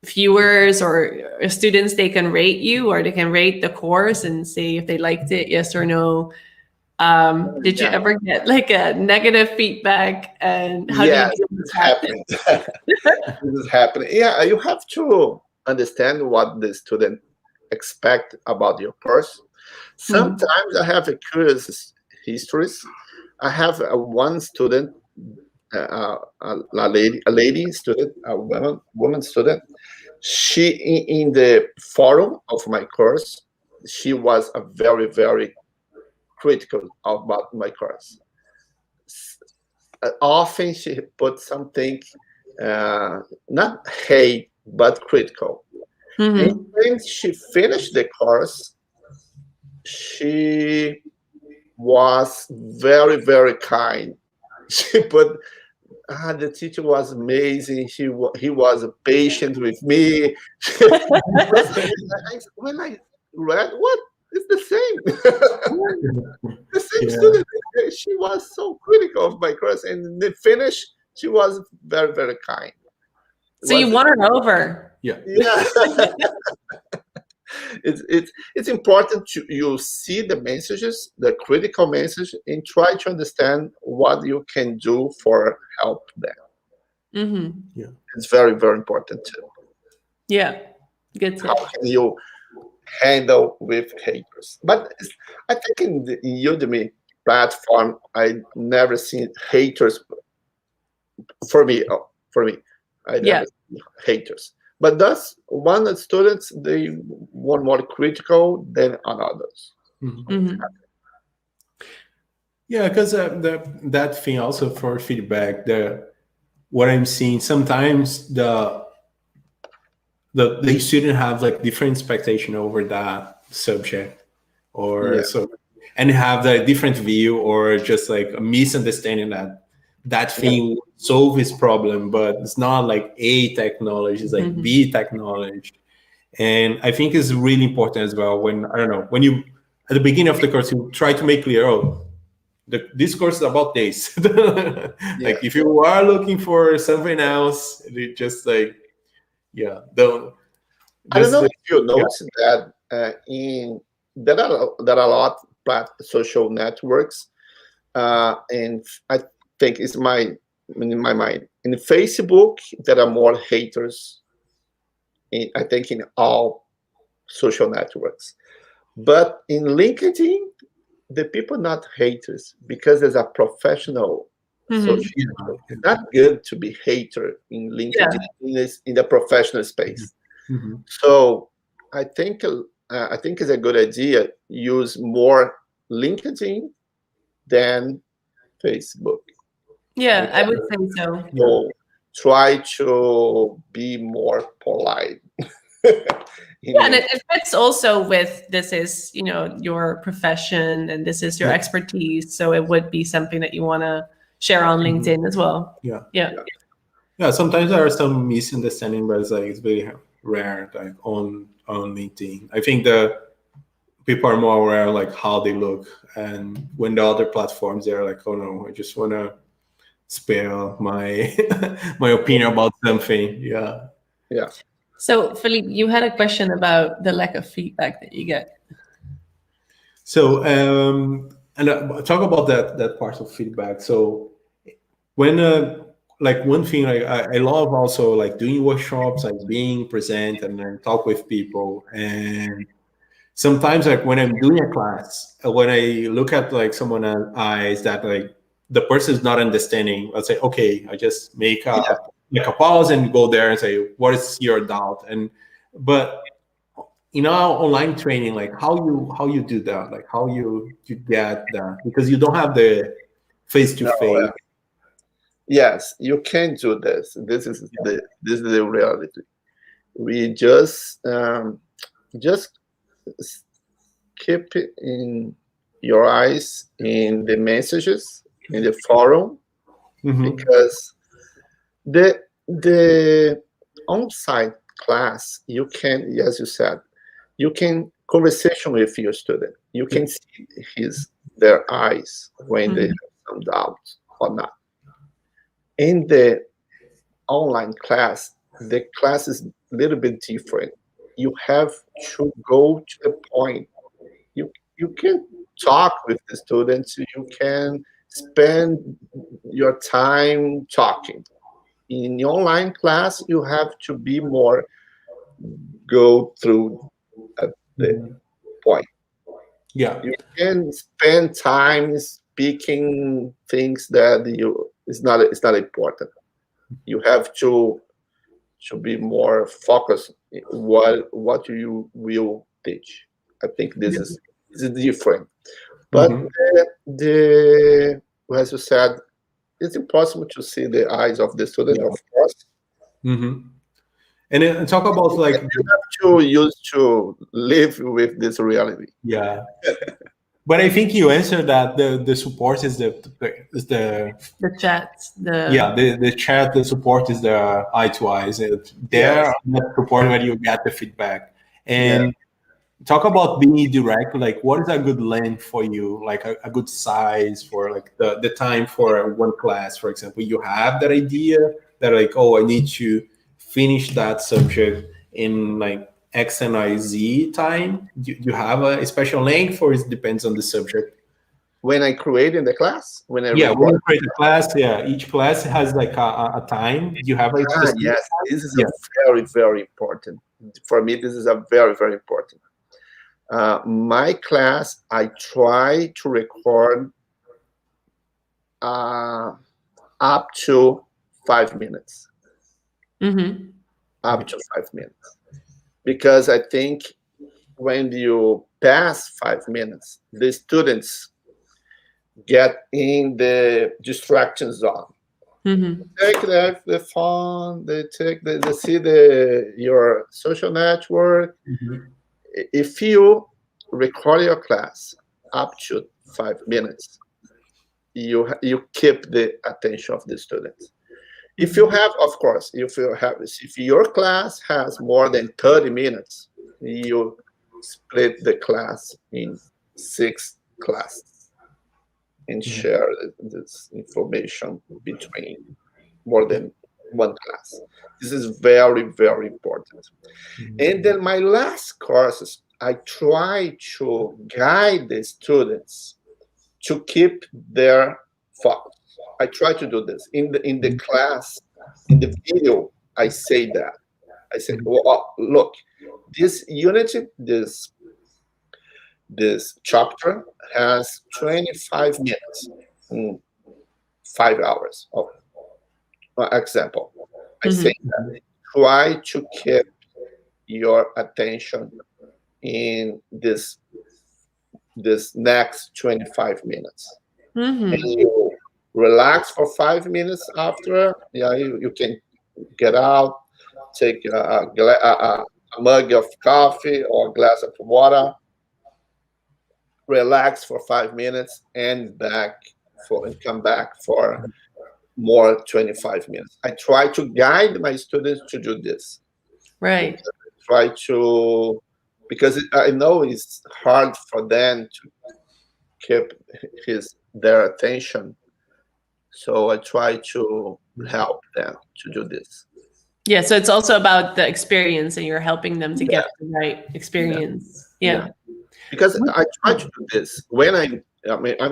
viewers or students, they can rate you, or they can rate the course and say if they liked it, yes or no. Did you ever get like a negative feedback, and how do you deal with that? This is happening. Yeah, you have to understand what the student expect about your course. Sometimes I have a curious histories. I have one student, a lady student, a woman student. She in the forum of my course, she was a very, very critical about my course. Often she put something, not hate but critical. And when she finished the course, she was very, very kind. She put, the teacher was amazing. He was patient with me. When I read, what? It's the same. The same student. She was so critical of my course, and in the finish, she was very, very kind. So you won her over. Yeah. It's important you see the messages, the critical message, and try to understand what you can do for help them. Yeah. It's very, very important too. Yeah. Good tip. How can you handle with haters? But I think in the Udemy platform, I never seen haters. For me, I never seen haters. But that's one of the students, they were more critical than on others. Yeah, because that thing also for feedback, what I'm seeing sometimes the student have like different expectation over that subject, or so, and have the different view, or just like a misunderstanding that thing will solve his problem, but it's not like A technology, it's like B technology. And I think it's really important as well when, I don't know, when you, at the beginning of the course, you try to make clear, this course is about this. Like if you are looking for something else, it just like, don't. I don't know if you noticed that there are a lot of social networks, and I think it's in my mind. In Facebook, there are more haters. I think in all social networks, but in LinkedIn, the people not haters, because as a professional social network, it's not good to be hater in LinkedIn in the professional space. So I think it's a good idea use more LinkedIn than Facebook. Yeah, I would say so. So try to be more polite. And it fits also with, this is, your profession and this is your expertise. So it would be something that you want to share on LinkedIn as well. Yeah. Yeah, sometimes there are some misunderstanding, but it's very rare, like on LinkedIn. I think the people are more aware like how they look, and when the other platforms they're like, oh no, I just want to spell my my opinion about something. Yeah. Yeah. So, Philippe, you had a question about the lack of feedback that you get. So and talk about that part of feedback. So when like one thing I love also like doing workshops, like being present and then talk with people. And sometimes like when I'm doing a class, when I look at like someone else's eyes that like the person is not understanding, I'll say, okay, I just make Yeah. like a pause and go there and say, what is your doubt? And but in our online training, like how you do that, like how you get that, because you don't have the face to No. face. Yes, you can do this. This is the reality. We just keep it in your eyes in the messages in the forum, Hmm. because the on-site class, you can, as you said, you can conversation with your student. You can see their eyes when they Mhm. have some doubts or not. In the online class, the class is a little bit different. You have to go to the point. You can talk with the students. You can spend your time talking. In the online class, you have to be more go through at the Hmm. point. Yeah. You can spend time speaking things that you it's not important. You have to be more focused in what you will teach. I think this is different. But Hmm. the as you said, it's impossible to see the eyes of the student, Yeah. of course. Hmm. And then talk about like You have to use to live with this reality. yeah. But I think you answered that the support is the The chat, the yeah, the chat, the support is the eye to eyes. There Yes. that support where you get the feedback. Yeah. And talk about being direct, like what is a good length for you, like a good size for like the time for one class, for example. You have that idea that like, oh, I need to finish that subject in like X and Y Z time. You have a special length or it depends on the subject? When I create in the class, when I Yeah, when record. you create a class, yeah, each class has like a time. You have a specific Yes, time? this is a Yeah. very, very important. For me, this is a very, very important. My class, I try to record uh, up to 5 minutes, hmm up to 5 minutes, because I think when you pass 5 minutes, the students get in the distraction zone. hmm Take the phone, they see your social network. Mhm. If you record your class up to 5 minutes, you keep the attention of the students. If you have, of course, if your class has more than 30 minutes, you split the class in 6 classes and share this information between more than one class. This is very, very important. And then my last courses, I try to guide the students to keep their focus. I try to do this in the class, in the video. I say that I say, well, look, this unit, this chapter has 25 minutes, 5 hours. Oh, example, I say hmm try to keep your attention in this next 25 minutes. And hmm you relax for 5 minutes after. Yeah, you can get out, take a mug of coffee or a glass of water, relax for 5 minutes, and come back for more 25 minutes. I try to guide my students to do this. Right. Try to, because I know it's hard for them to keep their attention. So I try to help them to do this. Yeah, so it's also about the experience, and you're helping them to get the right experience. Yeah. Because I try to do this when I'm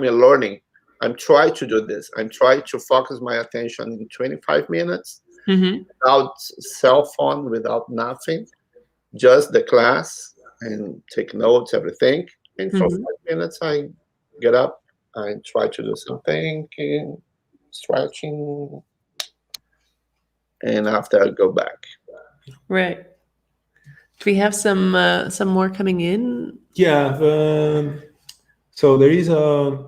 learning. I'm trying to do this. I'm trying to focus my attention in 25 minutes without cell phone, without nothing, just the class and take notes, everything. And for 5 minutes, I get up and try to do something, stretching, and after I go back. Right. Do we have some more coming in? Yeah. So there is a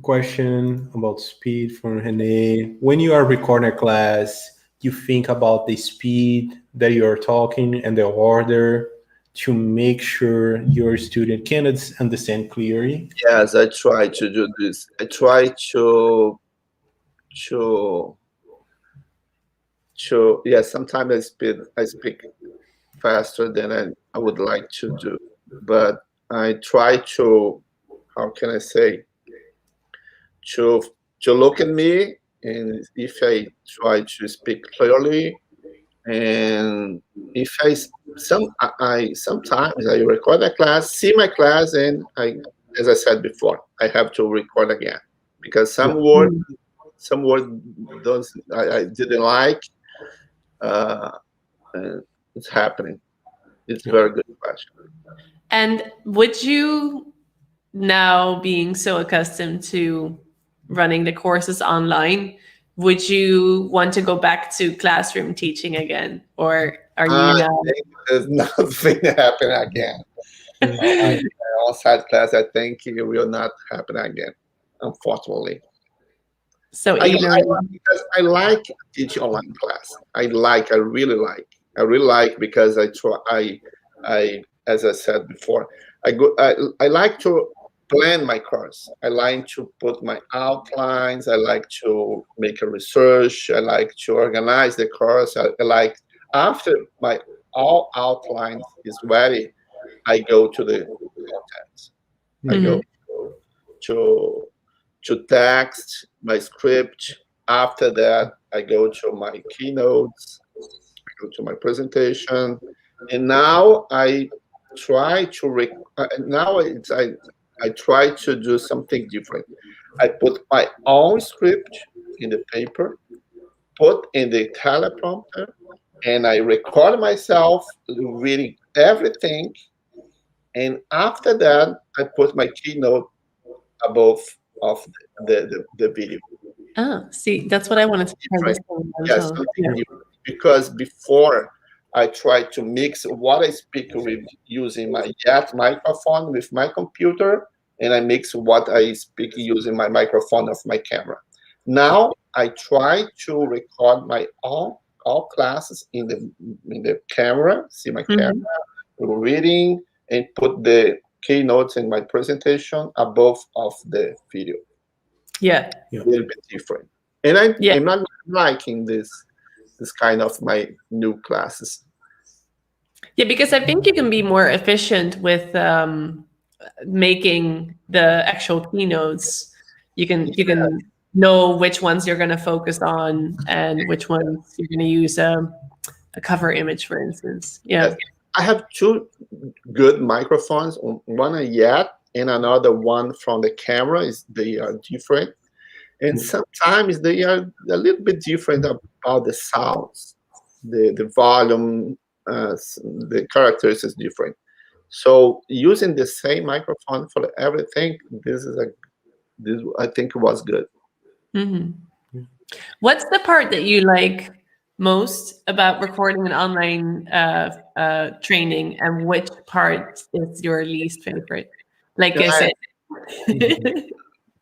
question about speed from Rene. When you are recording a class, you think about the speed that you're talking and the order to make sure your student can understand clearly. Yes, I try to do this. I try to sometimes I speak faster than I would like to do, but I try to, how can I say, to look at me, and if I try to speak clearly, and if I sometimes I record a class, see my class, and as I said before, I have to record again because some word I didn't like. It's happening. It's a very good question. And would you, now being so accustomed to running the courses online, would you want to go back to classroom teaching again, or are you I now? think there's nothing happen again. Outside class, I think it will not happen again, unfortunately. So Because I like teaching online class. I really like because as I said before, I like to plan my course. I like to put my outlines. I like to make a research. I like to organize the course. I like, after my all outlines is ready, I go to the content. I go to text, my script. After that, I go to my keynotes, I go to my presentation, and now I try to I try to do something different. I put my own script in the paper, put in the teleprompter, and I record myself reading everything. And after that, I put my keynote above of the video. Oh, see, that's what I wanted to try this time as Yes, well. something different. Because before I try to mix what I speak with using my microphone with my computer, and I mix what I speak using my microphone of my camera. Now I try to record my all classes in the camera, see my camera, reading, and put the keynotes in my presentation above of the video. Yeah. A little bit different. And I'm not liking this kind of my new classes. Yeah, because I think you can be more efficient with making the actual keynotes. You can know which ones you're going to focus on and which ones you're going to use a cover image, for instance. Yeah. Yes. I have two good microphones, one a Yet and another one from the camera. They are different. And sometimes they are a little bit different about the sounds, the volume, the characters is different. So using the same microphone for everything, this I think was good. What's the part that you like most about recording an online training, and which part is your least favorite? Like, is it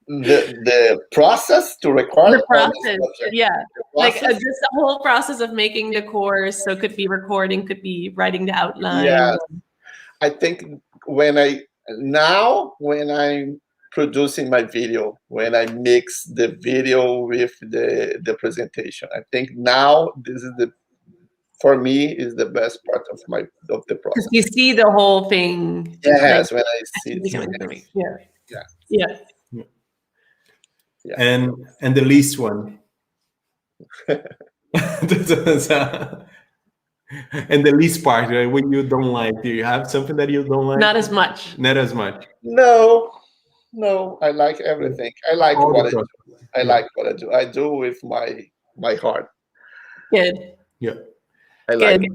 the process to record? The process, yeah. Like process? just the whole process of making the course. So it could be recording, could be writing the outline. Yeah, I think when I'm producing my video, when I mix the video with the presentation. I think now this is for me is the best part of the process. You see the whole thing. Yes, when I see it. Yeah. Yeah. Yeah. Yeah. And the least one. And the least part, right? When you don't like, do you have something that you don't like? Not as much. Not as much. No, I like everything. I like All what the I do. process. I like what I do. I do with my heart. Good. Yeah. I like it.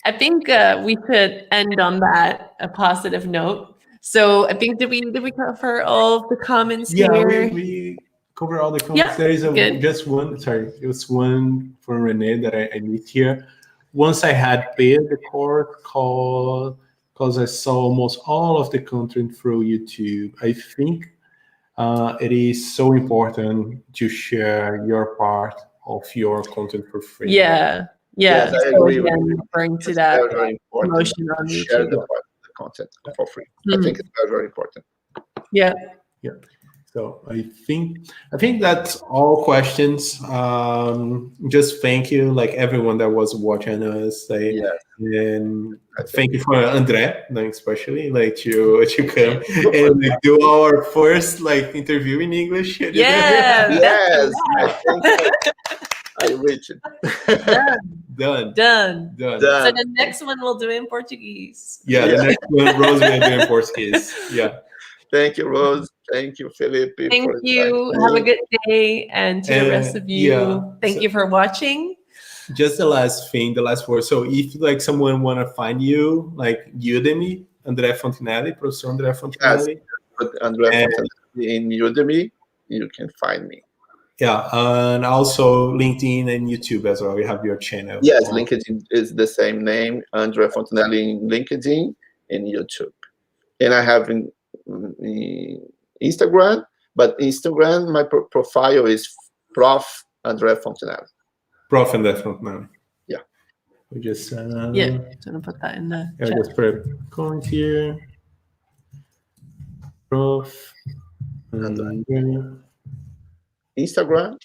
I think we should end on that, a positive note. So I think did we cover all of the comments here? we cover all the comments. Yeah, There is good. just one. Sorry, it was one from Renee that I missed here. Once I had paid the course because I saw almost all of the content through YouTube. I think it is so important to share your part of your content for free. Yeah. Yes, I So agree with again, you. referring to It's that very important promotion on to share YouTube. the content for free. I think it's very important. Yeah. So I think that's all questions. Just thank you, like everyone that was watching us. Yes. And thank you for André, like, especially like to come and like, do our first like interview in English. Yeah. Yes, I think I reached it. Done. Done. Done. So the next one we'll do in Portuguese. Yeah, the next one, Rose will do in Portuguese. Yeah. Thank you, Rose. Thank you, Felipe. Thank you. Have a good day. And to the rest of you, thank you for watching. Just the last thing, the last word. So if like someone want to find you, like Udemy, André Fontinelli, Professor André Fontinelli. Yes, but André Fontinelli in Udemy, you can find me. Yeah, and also LinkedIn and YouTube as well. We have your channel. Yes, LinkedIn is the same name, André Fontinelli in LinkedIn and YouTube. And I have in Instagram, but Instagram, my profile is Prof. André Fontinelli. Prof. André Fontinelli. Yeah. We just yeah, gonna put that in the chat. Just put a comment here. Prof. André. Instagram.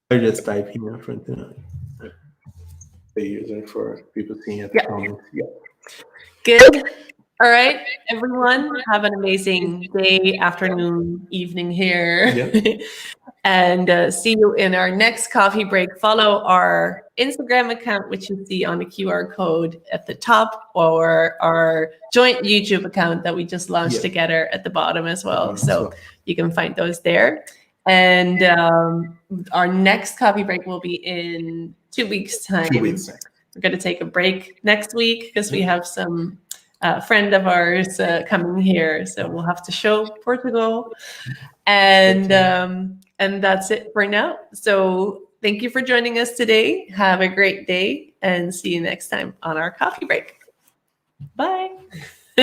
I just type here Fontinelli. The user for people seeing it. Yeah. Good. All right, everyone, have an amazing day, afternoon, evening here. Yeah. And see you in our next coffee break. Follow our Instagram account, which you see on the QR code at the top, or our joint YouTube account that we just launched together at the bottom as well. So you can find those there. And our next coffee break will be in 2 weeks' time. 2 weeks. We're going to take a break next week because we have some friend of ours coming here, so we'll have to show Portugal, and that's it for now. So thank you for joining us today. Have a great day, and see you next time on our coffee break. Bye.